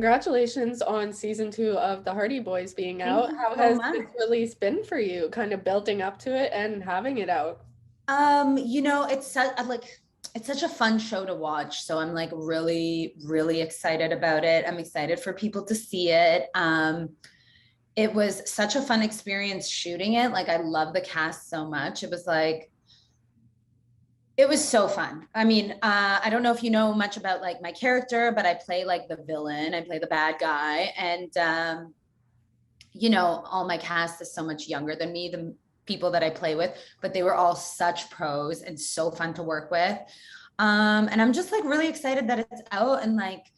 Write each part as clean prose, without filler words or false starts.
congratulations on season 2 of the Hardy Boys being Thank out. you How so has much. this release been for you, kind of building up to it and having it out? It's such a fun show to watch. So I'm like really, really excited about it. I'm excited for people to see it. It was such a fun experience shooting it. Like I love the cast so much. It was so fun. I mean, I don't know if you know much about like my character, but I play like the villain. I play the bad guy, and all my cast is so much younger than me, the people that I play with, but they were all such pros and so fun to work with. And I'm just like really excited that it's out and like,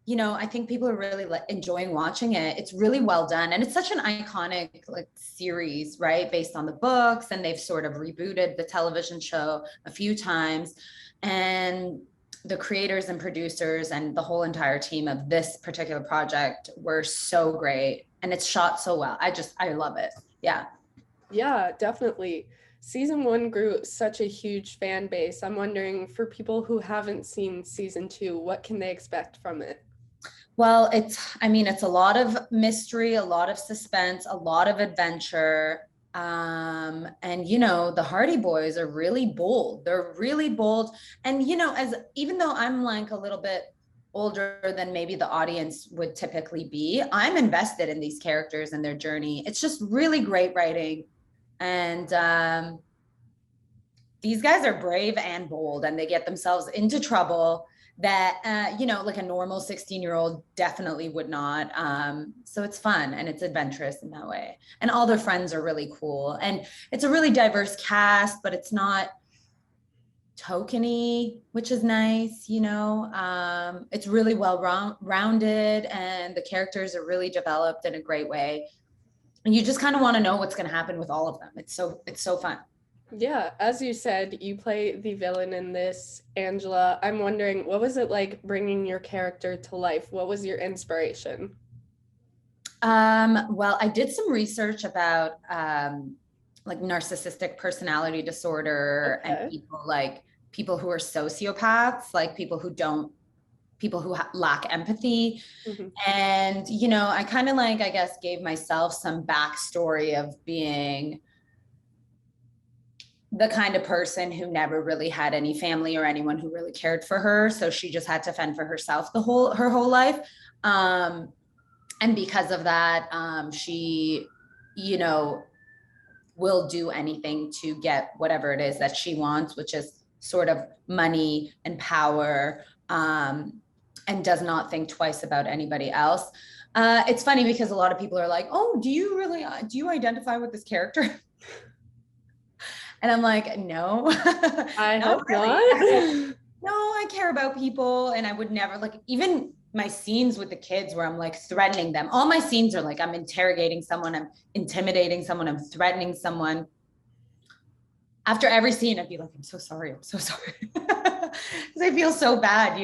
I think people are really enjoying watching it. It's really well done. And it's such an iconic like series, right? Based on the books. And they've sort of rebooted the television show a few times. And the creators and producers and the whole entire team of this particular project were so great. And it's shot so well. I love it. Yeah. Yeah, definitely. Season 1 grew such a huge fan base. I'm wondering, for people who haven't seen season 2, what can they expect from it? Well, it's a lot of mystery, a lot of suspense, a lot of adventure. And the Hardy Boys are really bold. They're really bold. And as even though I'm like a little bit older than maybe the audience would typically be, I'm invested in these characters and their journey. It's just really great writing. And these guys are brave and bold, and they get themselves into trouble that like a normal 16-year-old definitely would not. So it's fun and it's adventurous in that way, and all their friends are really cool, and it's a really diverse cast, but it's not tokeny, which is nice. It's really well rounded, and the characters are really developed in a great way, and you just kind of want to know what's going to happen with all of them. It's so fun. Yeah, as you said, you play the villain in this, Angela. I'm wondering, what was it like bringing your character to life? What was your inspiration? Well, I did some research about like narcissistic personality disorder and Okay. people who are sociopaths, like people who lack empathy. Mhm. And, I kind of like, I guess, gave myself some backstory of being the kind of person who never really had any family or anyone who really cared for her. So she just had to fend for herself her whole life. Um, and because of that, she, you know, will do anything to get whatever it is that she wants, which is sort of money and power, and does not think twice about anybody else. It's funny because a lot of people are like, "Oh, do you identify with this character?" And I'm like, "No, I not hope really." not. No, I care about people, and I would never like even my scenes with the kids where I'm like threatening them. All my scenes are like I'm interrogating someone, I'm intimidating someone, I'm threatening someone. After every scene, I'd be like, I'm so sorry, I'm so sorry. Because I feel so bad,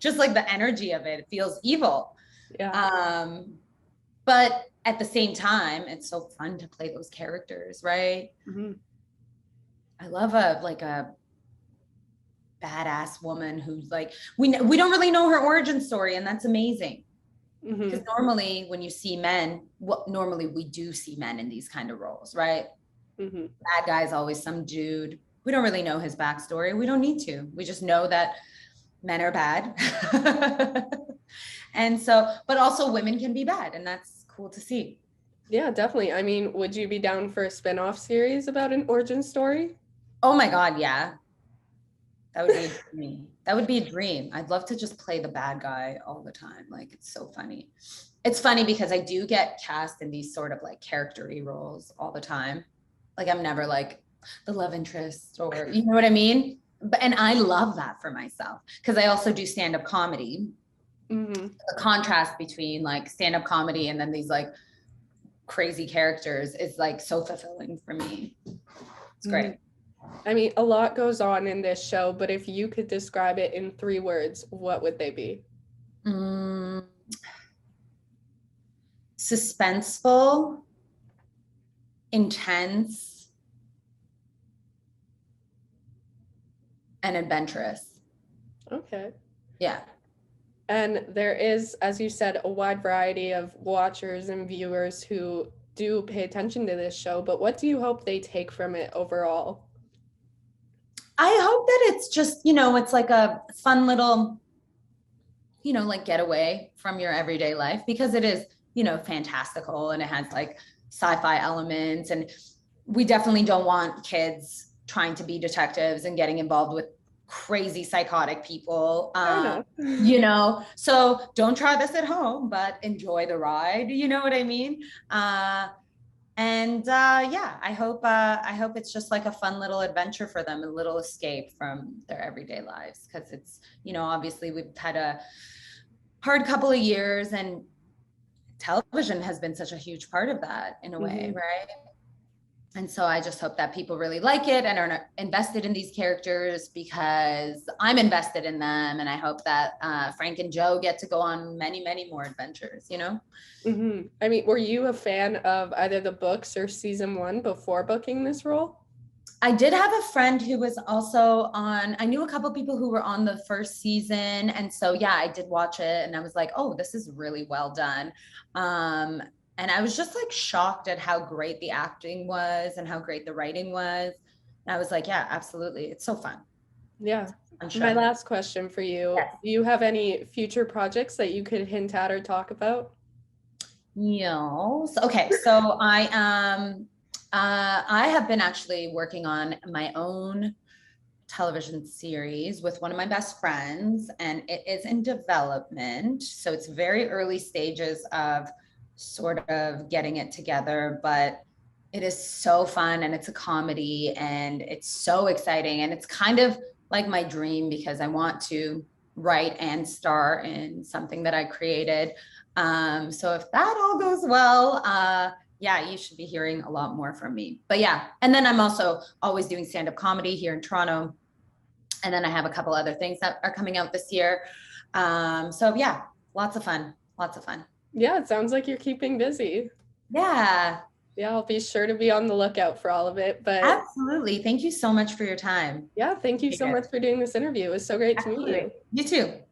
just like the energy of it, it feels evil. Yeah. Um, but at the same time, it's so fun to play those characters, right? Mhm. I love a badass woman who's like we don't really know her origin story, and that's amazing. Because Mhm. normally when you see men, what normally we do see men in these kind of roles, right? Mhm. Bad guy is always some dude. We don't really know his backstory. We don't need to. We just know that men are bad. And so, but also women can be bad, and that's cool to see. Yeah, definitely. I mean, would you be down for a spin-off series about an origin story? Oh my God, yeah. That would be a dream. That would be a dream. I'd love to just play the bad guy all the time. Like it's so funny. It's funny because I do get cast in these sort of like character-y roles all the time. Like I'm never like the love interest or you know what I mean? But and I love that for myself because I also do stand-up comedy. Mhm. The contrast between like stand-up comedy and then these like crazy characters is like so fulfilling for me. It's Mhm. great. I mean, a lot goes on in this show, but if you could describe it in 3 words, what would they be? Mm, suspenseful, intense, and adventurous. Okay. Yeah. And there is, as you said, a wide variety of watchers and viewers who do pay attention to this show, but what do you hope they take from it overall? I hope that it's just, it's like a fun little, like getaway from your everyday life, because it is, fantastical, and it has like sci-fi elements, and we definitely don't want kids trying to be detectives and getting involved with crazy psychotic people. Fair enough. So don't try this at home, but enjoy the ride. You know what I mean? And yeah, I hope it's just like a fun little adventure for them, a little escape from their everyday lives, because it's, obviously we've had a hard couple of years, and television has been such a huge part of that in a way, right? And so I just hope that people really like it and are invested in these characters, because I'm invested in them. And I hope that Frank and Joe get to go on many, many more adventures, I mean, were you a fan of either the books or season one before booking this role? I did have a friend who was also on, I knew a couple people who were on the first season. And so, yeah, I did watch it, and I was like, oh, this is really well done. And I was just like shocked at how great the acting was and how great the writing was. And I was like, yeah, absolutely. It's so fun. Yeah. My last question for you. Yes. Do you have any future projects that you could hint at or talk about? Yes. Okay. So I have been actually working on my own television series with one of my best friends, and it is in development. So it's very early stages of sort of getting it together, but it is so fun, and it's a comedy, and it's so exciting, and it's kind of like my dream, because I want to write and star in something that I created. So if that all goes well, yeah, you should be hearing a lot more from me. But yeah, and then I'm also always doing stand-up comedy here in Toronto. And then I have a couple other things that are coming out this year. So yeah, lots of fun, lots of fun. Yeah, it sounds like you're keeping busy. Yeah. Yeah, I'll be sure to be on the lookout for all of it. But absolutely. Thank you so much for your time. yeah, thank you so much for doing this interview. It was so great to meet you. You too.